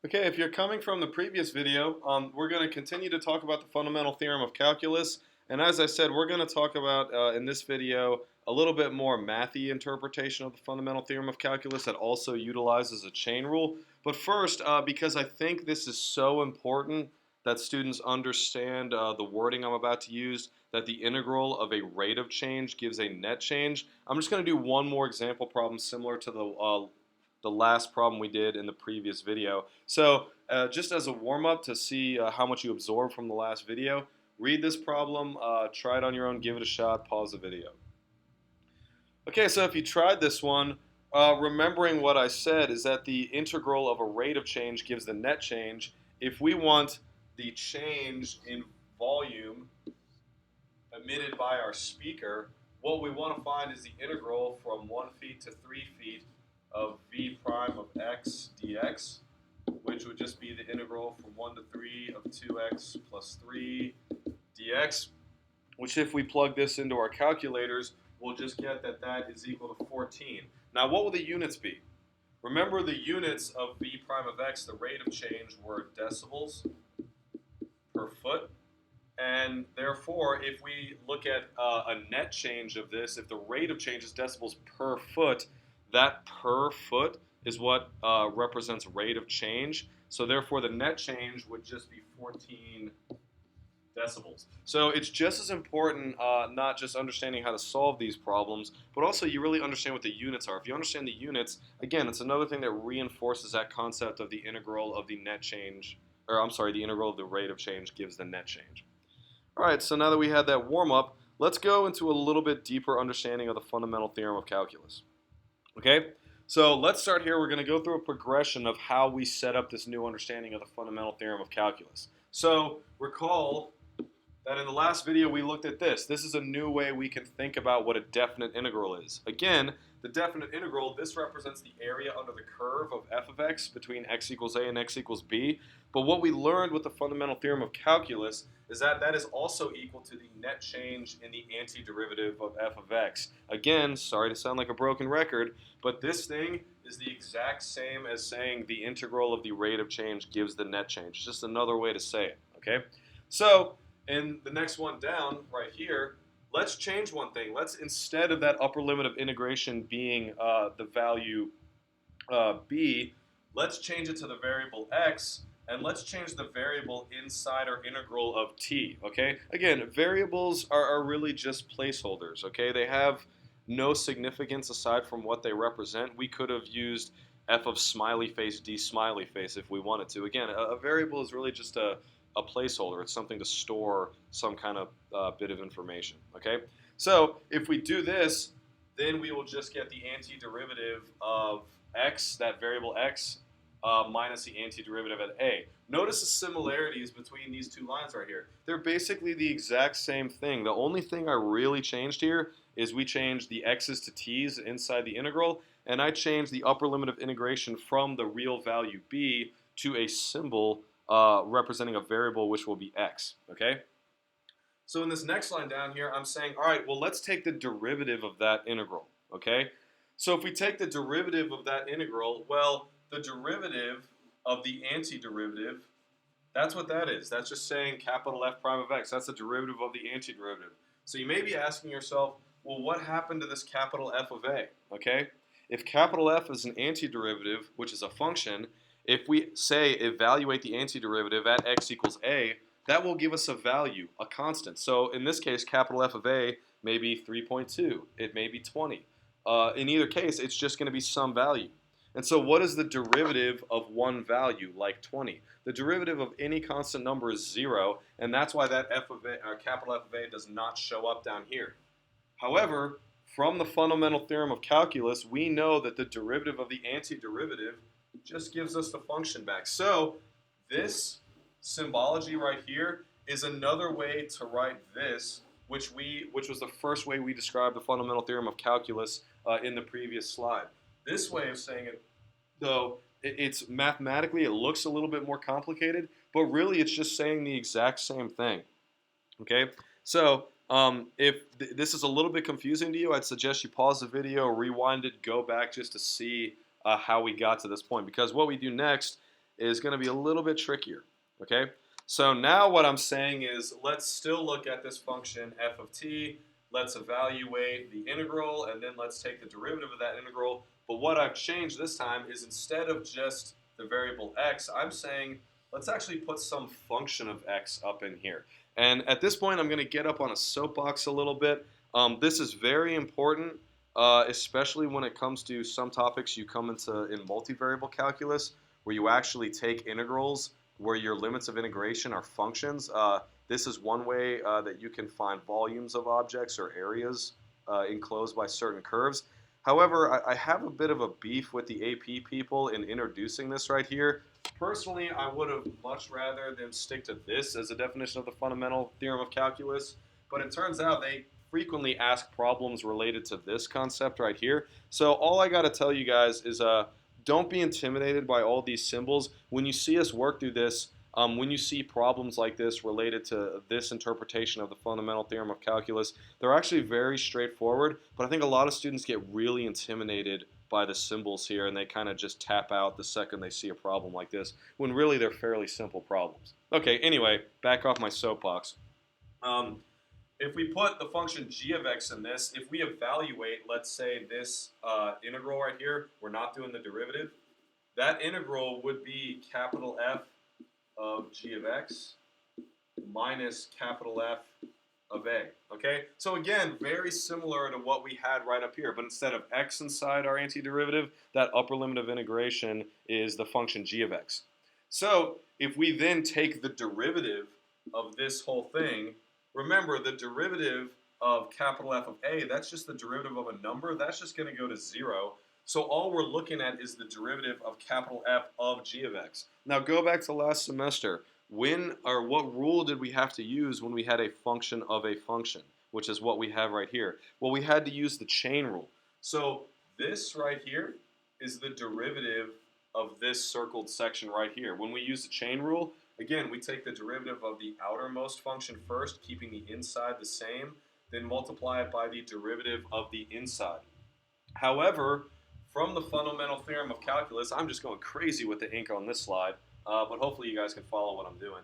Okay, if you're coming from the previous video, we're going to continue to talk about the fundamental theorem of calculus. And as I said, we're going to talk about in this video a little bit more mathy interpretation of the fundamental theorem of calculus that also utilizes a chain rule. But first, because I think this is so important that students understand the wording I'm about to use, that the integral of a rate of change gives a net change, I'm just going to do one more example problem similar to the last problem we did in the previous video. So just as a warm-up to see how much you absorbed from the last video, read this problem, try it on your own, give it a shot, pause the video. Okay, so if you tried this one, remembering what I said is that the integral of a rate of change gives the net change. If we want the change in volume emitted by our speaker, what we want to find is the integral from 1 feet to 3 feet of v prime of x dx, which would just be the integral from 1 to 3 of 2x plus 3 dx, which if we plug this into our calculators, we'll just get that that is equal to 14. Now, what will the units be? Remember the units of v prime of x, the rate of change, were decibels per foot. And therefore, if we look at a net change of this, if the rate of change is decibels per foot, that per foot is what represents rate of change. So therefore, the net change would just be 14 decibels. So it's just as important not just understanding how to solve these problems, but also you really understand what the units are. If you understand the units, again, it's another thing that reinforces that concept of the integral of the net change, or I'm sorry, the integral of the rate of change gives the net change. All right, so now that we had that warm-up, let's go into a little bit deeper understanding of the fundamental theorem of calculus. Okay, so let's start here. We're going to go through a progression of how we set up this new understanding of the fundamental theorem of calculus. So recall that in the last video we looked at this. This is a new way we can think about what a definite integral is. Again, the definite integral, this represents the area under the curve of f of x between x equals a and x equals b. But what we learned with the fundamental theorem of calculus is that that is also equal to the net change in the antiderivative of f of x. Again, sorry to sound like a broken record, but this thing is the exact same as saying the integral of the rate of change gives the net change. It's just another way to say it, okay? So, in the next one down, right here, let's change one thing. Let's, instead of that upper limit of integration being the value b, let's change it to the variable x, and let's change the variable inside our integral of t, okay? Again, variables are really just placeholders, okay? They have no significance aside from what they represent. We could have used f of smiley face d smiley face if we wanted to. Again, a variable is really just a placeholder. It's something to store some kind of bit of information, okay? So if we do this, then we will just get the antiderivative of x, that variable x, minus the antiderivative at a. Notice the similarities between these two lines right here. They're basically the exact same thing. The only thing I really changed here is we changed the x's to t's inside the integral, and I changed the upper limit of integration from the real value b to a symbol representing a variable which will be x, okay? So in this next line down here, I'm saying, all right, well, let's take the derivative of that integral, okay? So if we take the derivative of that integral, well, the derivative of the antiderivative, that's what that is. That's just saying capital F prime of x. That's the derivative of the antiderivative. So you may be asking yourself, well, what happened to this capital F of a, okay? If capital F is an antiderivative, which is a function, if we say evaluate the antiderivative at x equals a, that will give us a value, a constant. So in this case, capital F of a may be 3.2. It may be 20. In either case, it's just going to be some value. And so what is the derivative of one value, like 20? The derivative of any constant number is 0, and that's why that f of a, capital F of a does not show up down here. However, from the fundamental theorem of calculus, we know that the derivative of the antiderivative just gives us the function back. So this symbology right here is another way to write this, which was the first way we described the fundamental theorem of calculus in the previous slide. This way of saying it, though, it's mathematically, it looks a little bit more complicated, but really it's just saying the exact same thing. Okay, so if this is a little bit confusing to you, I'd suggest you pause the video, rewind it, go back just to see how we got to this point. Because what we do next is going to be a little bit trickier, okay? So now what I'm saying is let's still look at this function f of t. Let's evaluate the integral, and then let's take the derivative of that integral. But what I've changed this time is instead of just the variable x, I'm saying let's actually put some function of x up in here. And at this point, I'm going to get up on a soapbox a little bit. This is very important, especially when it comes to some topics you come into in multivariable calculus, where you actually take integrals where your limits of integration are functions. This is one way that you can find volumes of objects or areas enclosed by certain curves. However, I have a bit of a beef with the AP people in introducing this right here. Personally, I would have much rather them stick to this as a definition of the fundamental theorem of calculus, but it turns out they frequently ask problems related to this concept right here. So all I got to tell you guys is don't be intimidated by all these symbols. When you see us work through this, when you see problems like this related to this interpretation of the fundamental theorem of calculus, they're actually very straightforward, but I think a lot of students get really intimidated by the symbols here, and they kind of just tap out the second they see a problem like this, when really they're fairly simple problems. Okay, anyway, back off my soapbox. If we put the function g of x in this, if we evaluate, let's say, this integral right here, we're not doing the derivative, that integral would be capital F of g of x minus capital F of a, okay? So again, very similar to what we had right up here, but instead of x inside our antiderivative, that upper limit of integration is the function g of x. So if we then take the derivative of this whole thing, remember the derivative of capital F of a, that's just the derivative of a number, that's just going to go to 0. So all we're looking at is the derivative of capital F of g of x. Now go back to last semester. When or what rule did we have to use when we had a function of a function, which is what we have right here? Well, we had to use the chain rule. So this right here is the derivative of this circled section right here. When we use the chain rule, again, we take the derivative of the outermost function first, keeping the inside the same, then multiply it by the derivative of the inside. However, from the fundamental theorem of calculus, I'm just going crazy with the ink on this slide, but hopefully you guys can follow what I'm doing.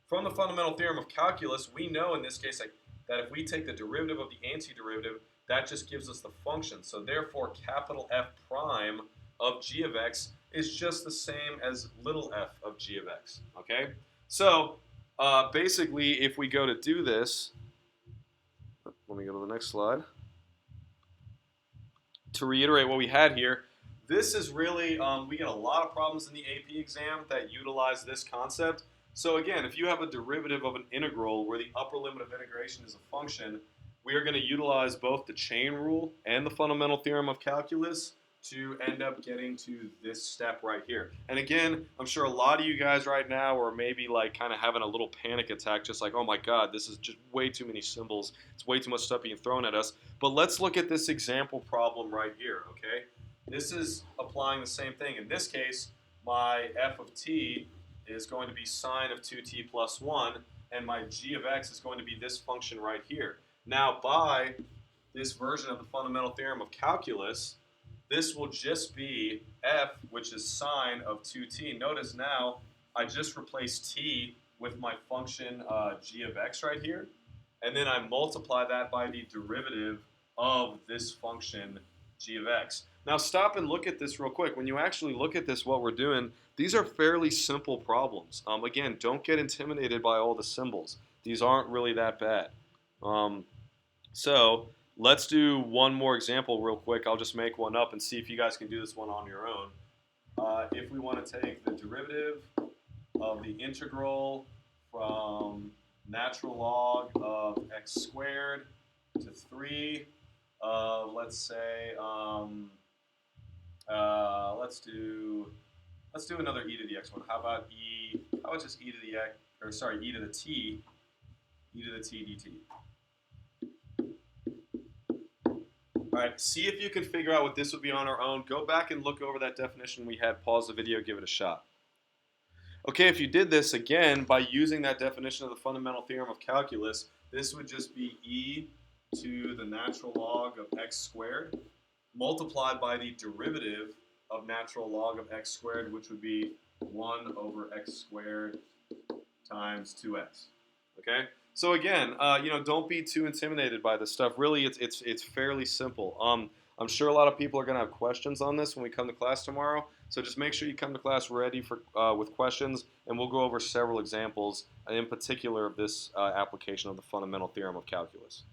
From the fundamental theorem of calculus, we know in this case that if we take the derivative of the antiderivative, that just gives us the function. So therefore, capital F prime of g of x is just the same as little f of g of x, okay? So basically, if we go to do this, let me go to the next slide. To reiterate what we had here, this is really, we get a lot of problems in the AP exam that utilize this concept. So again, if you have a derivative of an integral where the upper limit of integration is a function, we are going to utilize both the chain rule and the fundamental theorem of calculus to end up getting to this step right here. And again, I'm sure a lot of you guys right now are maybe like kind of having a little panic attack, just like, oh my God, this is just way too many symbols. It's way too much stuff being thrown at us. But let's look at this example problem right here, okay? This is applying the same thing. In this case, my f of t is going to be sine of 2t plus 1, and my g of x is going to be this function right here. Now, by this version of the fundamental theorem of calculus, this will just be f, which is sine of 2t. Notice now, I just replaced t with my function g of x right here, and then I multiply that by the derivative of this function g of x. Now stop and look at this real quick. When you actually look at this, what we're doing, these are fairly simple problems. Again, don't get intimidated by all the symbols. These aren't really that bad. So let's do one more example real quick. I'll just make one up and see if you guys can do this one on your own. If we want to take the derivative of the integral from natural log of x squared to 3 of, let's say, let's do another e to the x one. How about just e to the x, or sorry, e to the t dt. All right, see if you can figure out what this would be on our own. Go back and look over that definition we had. Pause the video, give it a shot. Okay, if you did this again by using that definition of the fundamental theorem of calculus, this would just be e to the natural log of x squared multiplied by the derivative of natural log of x squared, which would be 1 over x squared times 2x. Okay? So again, don't be too intimidated by this stuff. Really, it's fairly simple. I'm sure a lot of people are going to have questions on this when we come to class tomorrow. So just make sure you come to class ready for with questions, and we'll go over several examples, in particular of this application of the fundamental theorem of calculus.